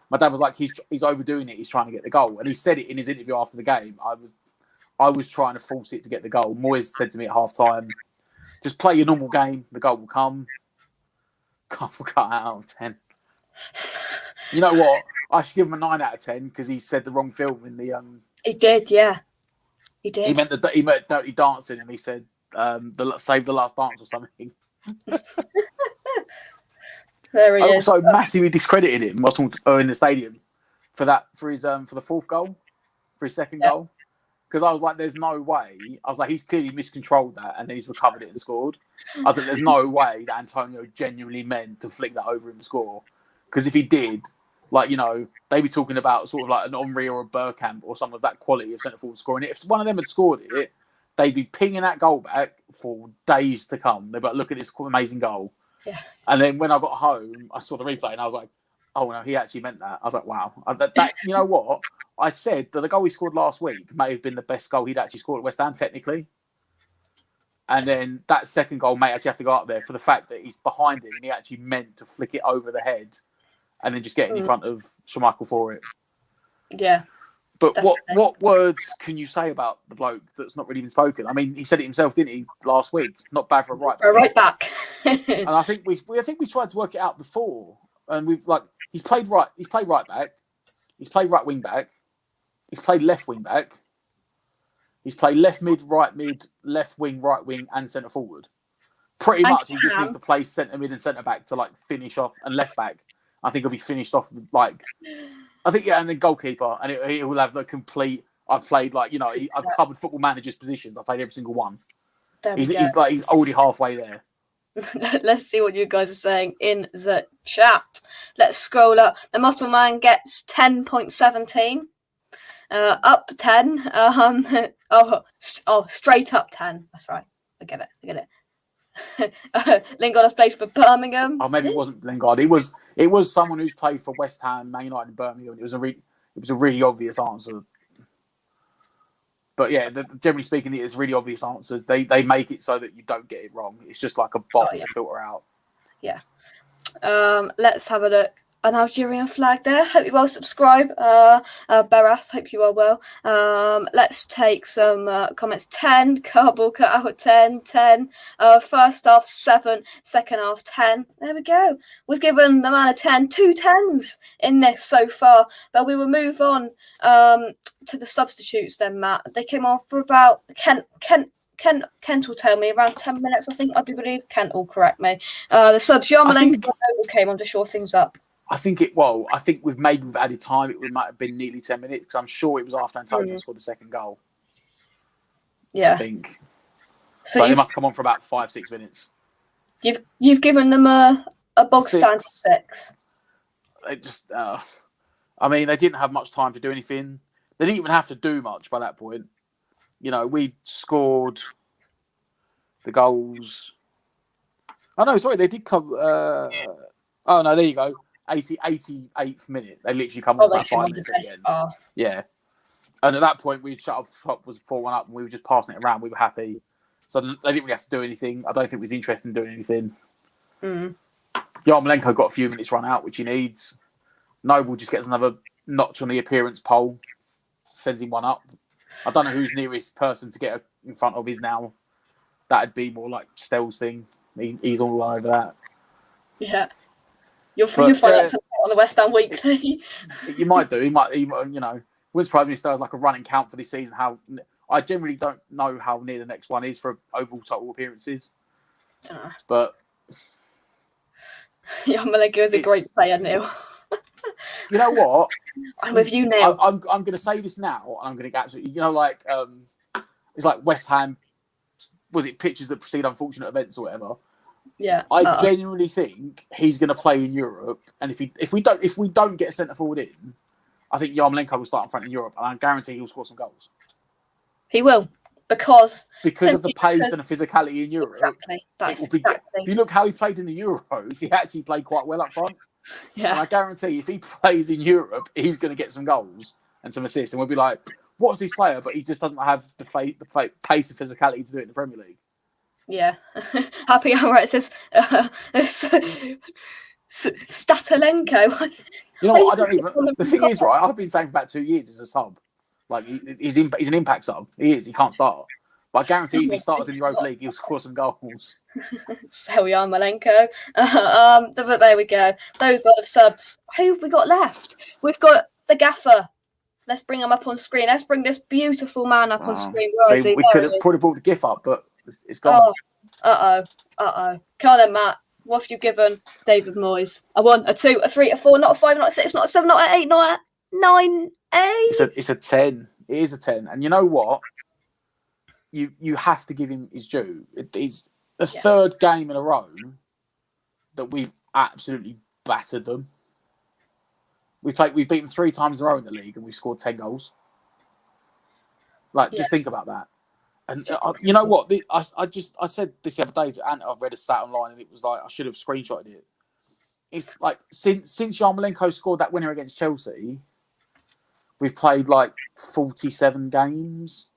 My dad was like, he's overdoing it. He's trying to get the goal, and he said it in his interview after the game. I was trying to force it to get the goal. Moyes said to me at half time, just play your normal game. The goal will come. Can't cut out of 10. You know what? I should give him a 9 out of 10 because he said the wrong film in the. He did, yeah. He did. He meant Dirty Dancing, and he said save the last dance or something. There he is. Also, massively discredited him in the stadium for the 4th goal, for his second goal. because I was like, there's no way. I was like, he's clearly miscontrolled that, and then he's recovered it and scored. I was like, there's no way that Antonio genuinely meant to flick that over him and score. Because if he did, like, you know, they'd be talking about sort of like an Henry or a Bergkamp or some of that quality of centre forward scoring it. If one of them had scored it, they'd be pinging that goal back for days to come. They'd be like, look at this amazing goal. Yeah. And then when I got home, I saw the replay and I was like, oh no, he actually meant that. I was like, wow. That you know what? I said that the goal he scored last week may have been the best goal he'd actually scored at West Ham, technically. And then that second goal may actually have to go up there for the fact that he's behind him and he actually meant to flick it over the head and then just get in front of Schmeichel for it. Yeah. But definitely. what words can you say about the bloke that's not really been spoken? I mean, he said it himself, didn't he, last week? Not bad for a right back. For a right back. And I think we tried to work it out before. And we've like he's played right back, he's played right wing back, he's played left wing back, he's played left mid, right mid, left wing, right wing, and centre forward. Pretty much, he just needs to play centre mid and centre back to like finish off, and left back. I think he'll be finished off like I think and then goalkeeper, and he will have the complete. I've played like you know I've covered Football Manager's positions. I've played every single one. He's already halfway there. Let's see what you guys are saying in the chat. Let's scroll up. The Muscle Man gets 10.17. Up 10. Straight up 10. That's right. I get it. Lingard has played for Birmingham. Oh, maybe it wasn't Lingard. It was someone who's played for West Ham, Man United, and Birmingham. It was a really obvious answer. But yeah, generally speaking, it's really obvious answers. They make it so that you don't get it wrong. It's just like a box to filter out. Yeah. Let's have a look. An Algerian flag there. Hope you well. Subscribe. Beras, hope you are well. Let's take some comments. 10. Kabul cut out 10. 10. First half 7. Second half 10. There we go. We've given the man a 10. 2 10s in this so far. But we will move on to the substitutes then, Matt. They came on for about Kent will tell me around 10 minutes, I think. I do believe Kent will correct me. The subs, Yarmolenko came on to shore things up. I think we've added time. It might have been nearly 10 minutes because I'm sure it was after Antonio scored the second goal. Yeah, I think. So they must come on for about 5-6 minutes. You've given them a bog standard 6. They just, I mean, they didn't have much time to do anything. They didn't even have to do much by that point. You know, we scored the goals. Oh no, sorry, they did come. Oh no, there you go. 88th minute. They literally come off about 5 minutes at the end. Yeah. And at that point, we shut up, was 4-1 up, and we were just passing it around. We were happy. So they didn't really have to do anything. I don't think he was interested in doing anything. Yarmolenko got a few minutes run out, which he needs. Noble just gets another notch on the appearance poll. Sends him one up. I don't know who's nearest person to get in front of is now. That'd be more like Stell's thing. He's all over that. Yeah. You'll find that on the West Ham Weekly. You might do. He might, you know, wouldn't surprise me if there was like a running count for this season. I generally don't know how near the next one is for overall total appearances. But Yarmolenko is a great player, Neil. You know what? I'm with you, Neil. I'm going to say this now, and I'm going to get absolutely. You know, like it's like West Ham. Was it pictures that precede unfortunate events or whatever? Yeah. I genuinely think he's going to play in Europe, and if we don't get a centre forward in, I think Yarmolenko will start in front in Europe, and I guarantee he'll score some goals. He will, because of the pace and the physicality in Europe. Exactly. If you look how he played in the Euros, he actually played quite well up front. Yeah. And I guarantee if he plays in Europe, he's going to get some goals and some assists, and we'll be like, "What's this player?" But he just doesn't have the pace and physicality to do it in the Premier League. Yeah. Happy hour. It says Statalenko. You know what? I don't even. The thing is, right? I've been saying for about 2 years he's a sub. Like he's an impact sub. He is. He can't start. But I guarantee if he starts in the Europa League, he'll score some goals. So we are Malenko. But there we go. Those are the subs. Who have we got left? We've got the gaffer. Let's bring him up on screen. Let's bring this beautiful man up on screen. See, we could have probably brought the GIF up, but it's gone. Come on then, Matt. What have you given David Moyes? A 1, a 2, a 3, a 4, not a 5, not a 6, not a 7, not a 8, not a 9-8. It's a 10. It is a 10. And you know what? You have to give him his due. It's the third game in a row that we've absolutely battered them. We've beaten 3 times in a row in the league, and we've scored 10 goals. Like, just think about that. And you know what? I said this the other day to Ant. I've read a stat online, and it was like I should have screenshotted it. It's like since Yarmolenko scored that winner against Chelsea, we've played like 47 games,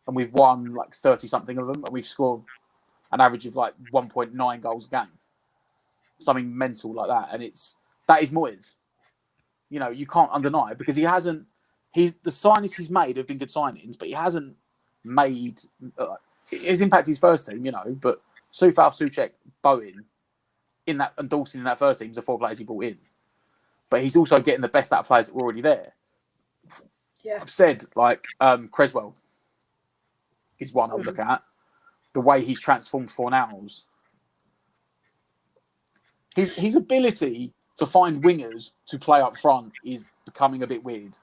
and we've won like 30 something of them, and we've scored an average of like 1.9 goals a game, something mental like that. And that is Moyes. You know, you can't undeny it because he hasn't. The signings he's made have been good signings, but he hasn't made his impact his first team. You know, but Soufal, Souček, Bowen, and Dawson in that first team, the 4 players he brought in. But he's also getting the best out of players that were already there. Yeah. I've said like Creswell is one I would look at. The way he's transformed Fornals. His ability to find wingers to play up front is becoming a bit weird.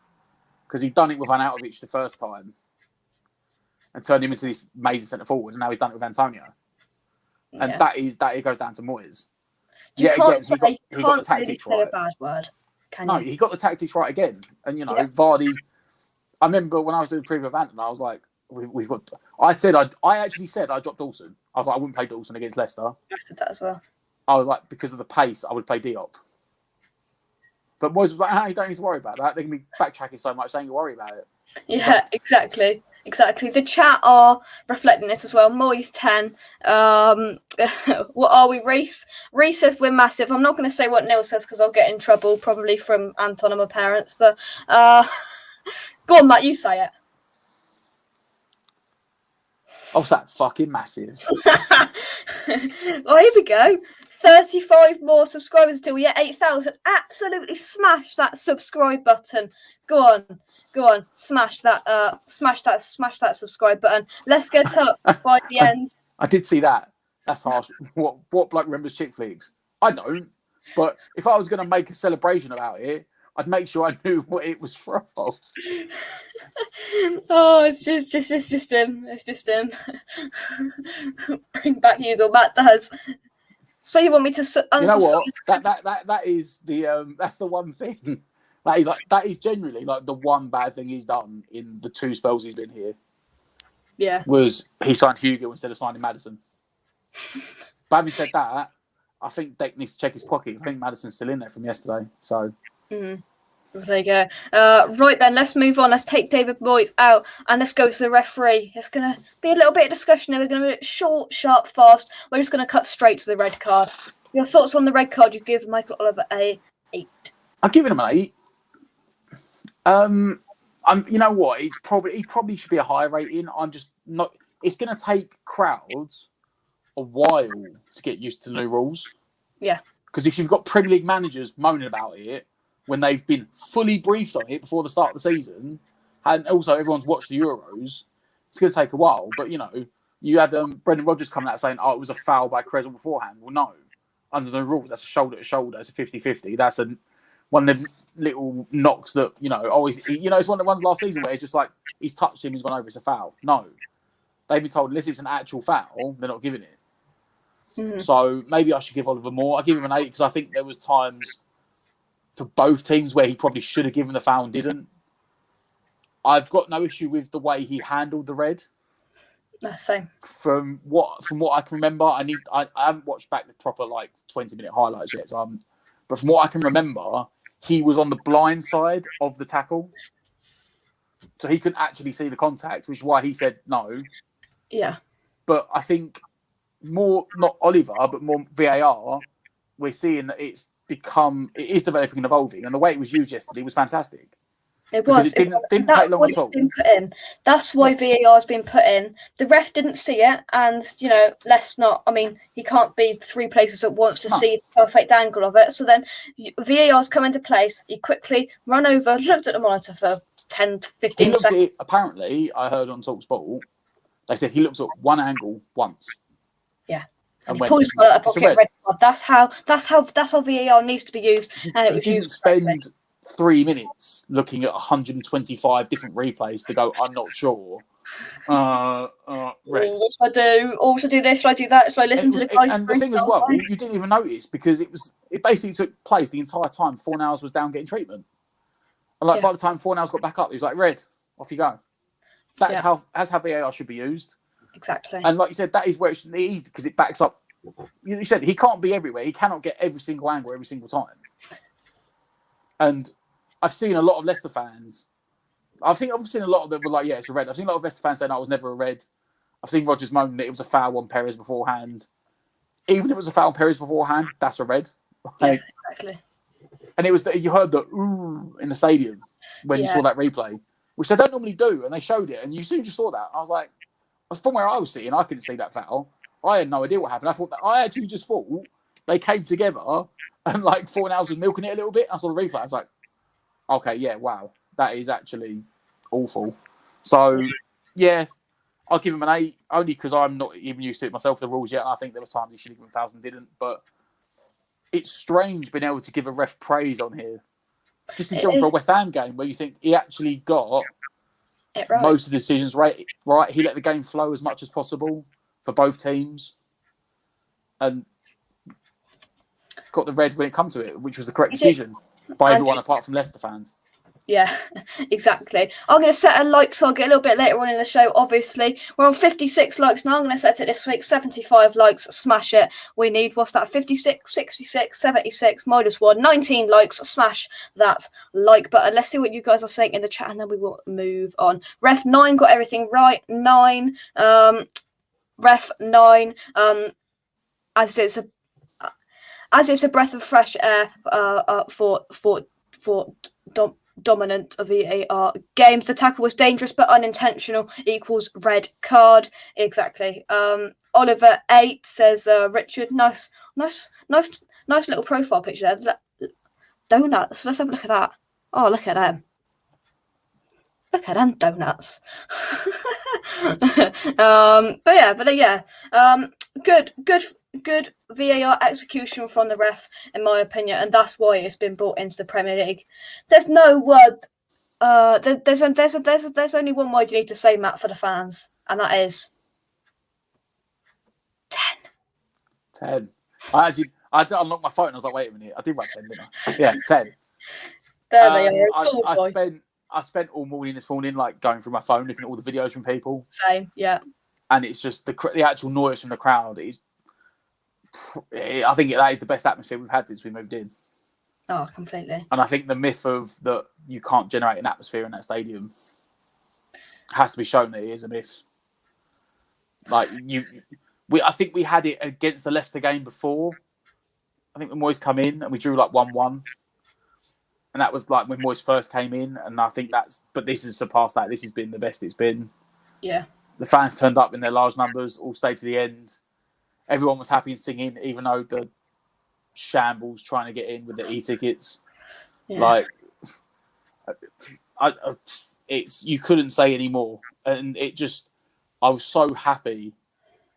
Because he'd done it with Arnautovic the first time and turned him into this amazing centre forward, and now he's done it with Antonio. And it goes down to Moyes. You can't he got the tactics really say right. a bad word, can No, you? he got the tactics right again. And you know, Vardy. I remember when I was doing preview of Anton, I was like, we've got. I actually said I dropped Dawson. I was like, I wouldn't play Dawson against Leicester. I said that as well. I was like, because of the pace, I would play Diop. But Moyes was like, you don't need to worry about that. They can be backtracking so much, saying you worry about it. Yeah, exactly. The chat are reflecting this as well. Moyes 10. What are we, Reese? Reese says we're massive. I'm not going to say what Neil says because I'll get in trouble, probably from Anton and my parents. But go on, Matt, you say it. Oh, what's that? Fucking massive. Well, here we go. 35 more subscribers until we get 8,000. Absolutely smash that subscribe button. Go on, smash that subscribe button. Let's get up by the end. I did see that. That's harsh. What bloke remembers chick flicks? I don't. But if I was going to make a celebration about it, I'd make sure I knew what it was from. Oh, it's just him. It's just him. Bring back Hugo. Matt does. So you want me to unsubscribe? You know what? That is the that's the one thing. That is generally like the one bad thing he's done in the 2 spells he's been here. Yeah. Was he signed Hugo instead of signing Maddison. But having said that, I think Deck needs to check his pockets. I think Maddison's still in there from yesterday. So there you go. Right then, let's move on. Let's take David Moyes out and let's go to the referee. It's going to be a little bit of discussion here. We're going to be short, sharp, fast. We're just going to cut straight to the red card. Your thoughts on the red card? You give Michael Oliver a 8. I'm giving him an 8. You know what? He probably should be a higher rating. I'm just not. It's going to take crowds a while to get used to the new rules. Yeah. Because if you've got Premier League managers moaning about it when they've been fully briefed on it before the start of the season, and also everyone's watched the Euros, it's going to take a while. But you know, you had Brendan Rodgers coming out saying, "Oh, it was a foul by Creswell beforehand." Well, no, under the rules, that's a shoulder to shoulder. It's a 50-50. That's one of the little knocks that, you know, always, you know, it's one of the ones last season where it's just like, he's touched him, he's gone over, it's a foul. No. They've been told, unless it's an actual foul, they're not giving it. Mm-hmm. So maybe I should give Oliver more. I give him an 8 because I think there was times for both teams where he probably should have given the foul and didn't. I've got no issue with the way he handled the red. Same. From what I can remember, I haven't watched back the proper 20-minute highlights yet. So but from what I can remember, he was on the blind side of the tackle, so he couldn't actually see the contact, which is why he said no. Yeah. But I think more, not Oliver, but more VAR, we're seeing that it is developing and evolving, and the way it was used yesterday was fantastic. It was. It didn't take long at all. That's why VAR has been put in. The ref didn't see it, and let's not. I mean, he can't be 3 places at once to see the perfect angle of it. So then VAR's come into place. He quickly ran over, looked at the monitor for 10 to 15 seconds. At it, apparently, I heard on TalkSport, they said he looked at one angle once. Yeah. And he pulled his pocket red card. That's how VAR needs to be used. And it was didn't spend 3 minutes looking at 125 different replays to go, I'm not sure. Red. What should I do? Or should I do this? Should I do that? Should I listen to the guys? And the thing as well, you didn't even notice because it basically took place the entire time. Fornals was down getting treatment. And by the time Fornals got back up, he was like, red, off you go. That's how VAR should be used. Exactly. And like you said, that is where it should be, because it backs up. You said he can't be everywhere. He cannot get every single angle every single time. And I've seen a lot of Leicester fans. I've seen a lot of them were like, yeah, it's a red. I've seen a lot of Leicester fans saying, no, it was never a red. I've seen Rodgers moan that it was a foul on Perez beforehand. Even if it was a foul on Perez beforehand, that's a red. Like, exactly. And it was that you heard the ooh in the stadium when you saw that replay, which they don't normally do, and they showed it, and you soon just saw that. I was like, from where I was sitting, I couldn't see that foul. I had no idea what happened. I actually just thought they came together and like Fornals was milking it a little bit. I saw the replay. I was like, okay, yeah, wow, that is actually awful. So yeah, I'll give him an 8 only because I'm not even used to it myself, the rules yet. And I think there was times he should have given fouls and didn't. But it's strange being able to give a ref praise on here. Just in for a West Ham game where you think he actually got most of the decisions right. He let the game flow as much as possible for both teams. And got the red when it come to it, which was the correct decision by everyone apart from Leicester fans. Yeah, exactly. I'm going to set a like target a little bit later on in the show, obviously. We're on 56 likes now. I'm going to set it this week. 75 likes. Smash it. We need, what's that? 56, 66, 76, -1. 19 likes. Smash that like button. Let's see what you guys are saying in the chat, and then we will move on. Ref 9 got everything right. 9. Ref 9. As it's a breath of fresh air for dominant of VAR games. The tackle was dangerous but unintentional equals red card. Exactly. Oliver 8 says Richard, nice little profile picture there. Donuts. Let's have a look at that. Oh, look at them. Look at them donuts. But yeah. Good VAR execution from the ref, in my opinion, and that's why it's been brought into the Premier League. There's no word. There's only one word you need to say, Matt, for the fans, and that is 10. 10. I did unlock my phone. And I was like, wait a minute, I did write 10, didn't I? Yeah, 10. There they are. I spent all morning this morning like going through my phone, looking at all the videos from people. Same, yeah. And it's just the actual noise from the crowd is. I think that is the best atmosphere we've had since we moved in. Oh, completely. And I think the myth of that you can't generate an atmosphere in that stadium has to be shown that it is a myth. Like I think we had it against the Leicester game before. I think when Moyes come in and we drew like 1-1, and that was like when Moyes first came in. And I think but this has surpassed that. This has been the best it's been. Yeah. The fans turned up in their large numbers, all stayed to the end. Everyone was happy and singing, even though the shambles trying to get in with the e-tickets. Yeah. Like, you couldn't say any more. And I was so happy.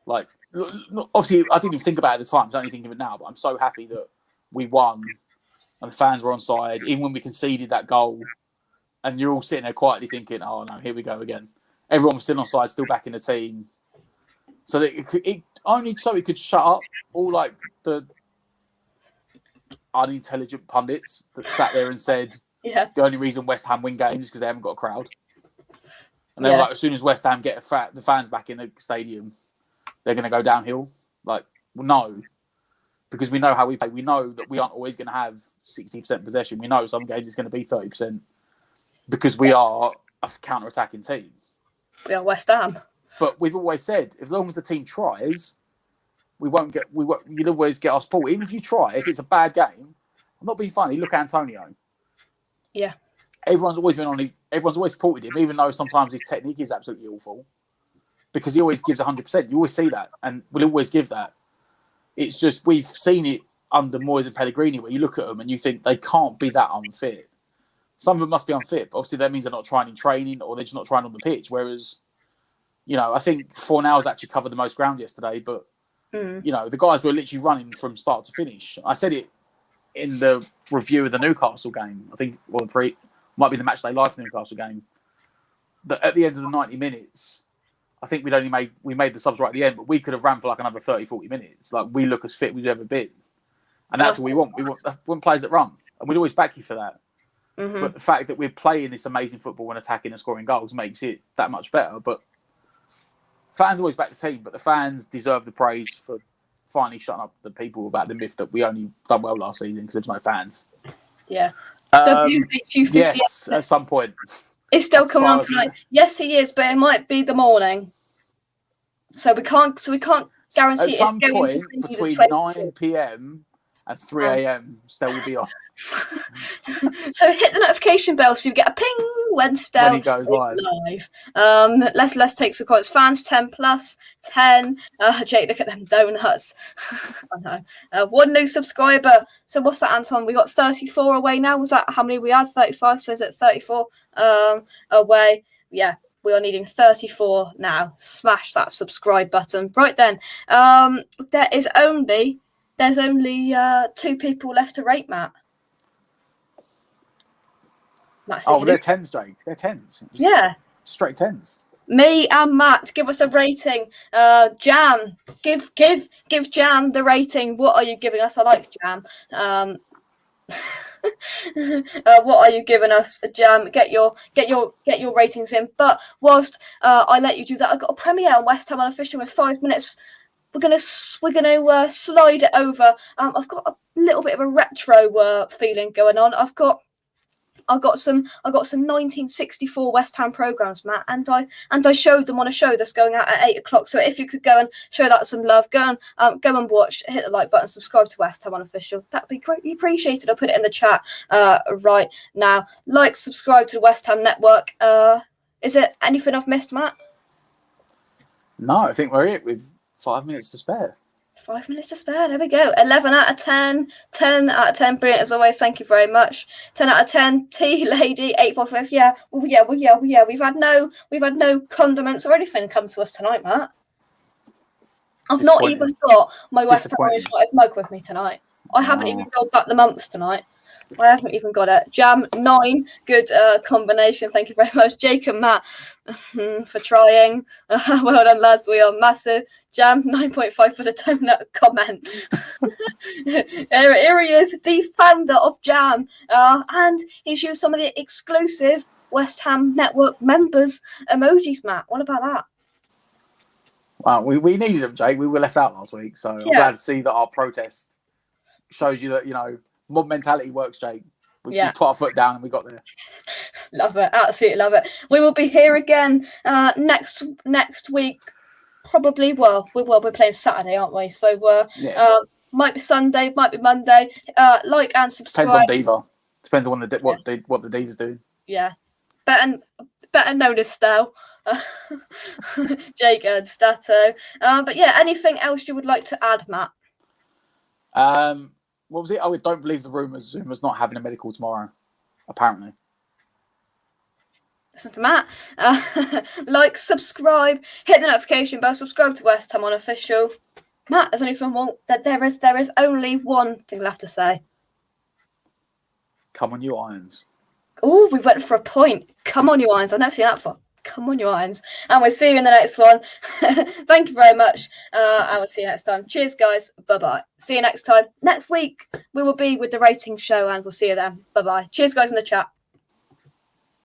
Like, obviously, I didn't even think about it at the time. I only thinking of it now, but I'm so happy that we won and the fans were on side, even when we conceded that goal. And you're all sitting there quietly thinking, oh no, here we go again. Everyone was still on side, still back in the team. So that it could shut up all like the unintelligent pundits that sat there and said the only reason West Ham win games is because they haven't got a crowd. And they were like, as soon as West Ham get the fans back in the stadium, they're going to go downhill. Like, well, no, because we know how we play. We know that we aren't always going to have 60% possession. We know some games it's going to be 30% because we are a counter-attacking team. We are West Ham. But we've always said, as long as the team tries, you'll always get our support. Even if you try, if it's a bad game, I'm not being funny. Look at Antonio. Yeah. Everyone's always supported him, even though sometimes his technique is absolutely awful. Because he always gives 100%. You always see that, and we'll always give that. It's just, we've seen it under Moyes and Pellegrini, where you look at them and you think they can't be that unfit. Some of them must be unfit, but obviously that means they're not trying in training or they're just not trying on the pitch. Whereas, I think Fornals actually covered the most ground yesterday, but, the guys were literally running from start to finish. I said it in the review of the Newcastle game, I think, or might be the match day live Newcastle game, that at the end of the 90 minutes, I think we made the subs right at the end, but we could have ran for like another 30, 40 minutes. Like, we look as fit we've ever been. And that's what we want. We want players that run. And we'd always back you for that. Mm-hmm. But the fact that we're playing this amazing football and attacking and scoring goals makes it that much better. But fans always back the team, but the fans deserve the praise for finally shutting up the people about the myth that we only done well last season because there's no fans. Yeah. WHUFC yes, at some point. It's still coming on tonight. Yes, he is, but it might be the morning. So we can't guarantee at some it's going point to be between the 9 p.m. and 3 a.m. Stell will be on. So hit the notification bell so you get a ping when Stell he goes live. Let's take some quotes. Fans 10 plus 10. Jake, look at them donuts. I know. One new subscriber. So what's that, Anton? We got 34 away now. Was that how many we had? 35. So is it 34 away? Yeah. We are needing 34 now. Smash that subscribe button right then. There's only 2 people left to rate, Matt. They're 10s, Jake. They're 10s. Yeah. Straight 10s. Me and Matt, give us a rating. Jam, give Jam the rating. What are you giving us? I like Jam. What are you giving us, Jam? Get your ratings in. But whilst I let you do that, I've got a premiere on West Ham Unofficial in 5 minutes. We're gonna slide it over. I've got a little bit of a retro feeling going on. I've got some 1964 West Ham programs, Matt, and I showed them on a show that's going out at 8 o'clock. So if you could go and show that some love, go and watch, hit the like button, subscribe to West Ham Unofficial. That'd be greatly appreciated. I'll put it in the chat right now. Like, subscribe to the West Ham Network. Is it anything I've missed, Matt? No, I think we're it with 5 minutes to spare. 5 minutes to spare. There we go. 11 out of 10. 10 out of 10. Brilliant as always. Thank you very much. 10 out of 10. T Lady 8.5. Yeah. We've had no condiments or anything come to us tonight, Matt. I've not even got my West Ham United mug with me tonight. I haven't even rolled back the months tonight. I haven't even got it. Jam 9. Good combination. Thank you very much, Jake and Matt, for trying. Well done, lads. We are massive. Jam 9.5 for the donut comment. Here he is, the founder of Jam, and he's used some of the exclusive West Ham Network members emojis. Matt, what about that? Wow, we needed them, Jake. We were left out last week, so I'm glad to see that our protest shows you that mob mentality works, Jake. We put our foot down and we got there. Love it, absolutely love it. We will be here again next week. Probably, we're playing Saturday, aren't we? So yes. Might be Sunday, might be Monday. Like and subscribe. Depends on Diva. Depends on what the Divas do. Yeah, better known as Stell. Jake and Stato. But yeah, anything else you would like to add, Matt? What was it? Oh, don't believe the rumours. Zuma's not having a medical tomorrow, apparently. Listen to Matt. Like, subscribe, hit the notification bell, subscribe to West Ham Unofficial. Matt, there's only one thing left to say. Come on, you Irons. Oh, we went for a point. Come on, you Irons. I've never seen that before. Come on, you Irons. And we'll see you in the next one. Thank you very much. And we'll see you next time. Cheers, guys. Bye-bye. See you next time. Next week, we will be with the rating show, and we'll see you then. Bye-bye. Cheers, guys, in the chat.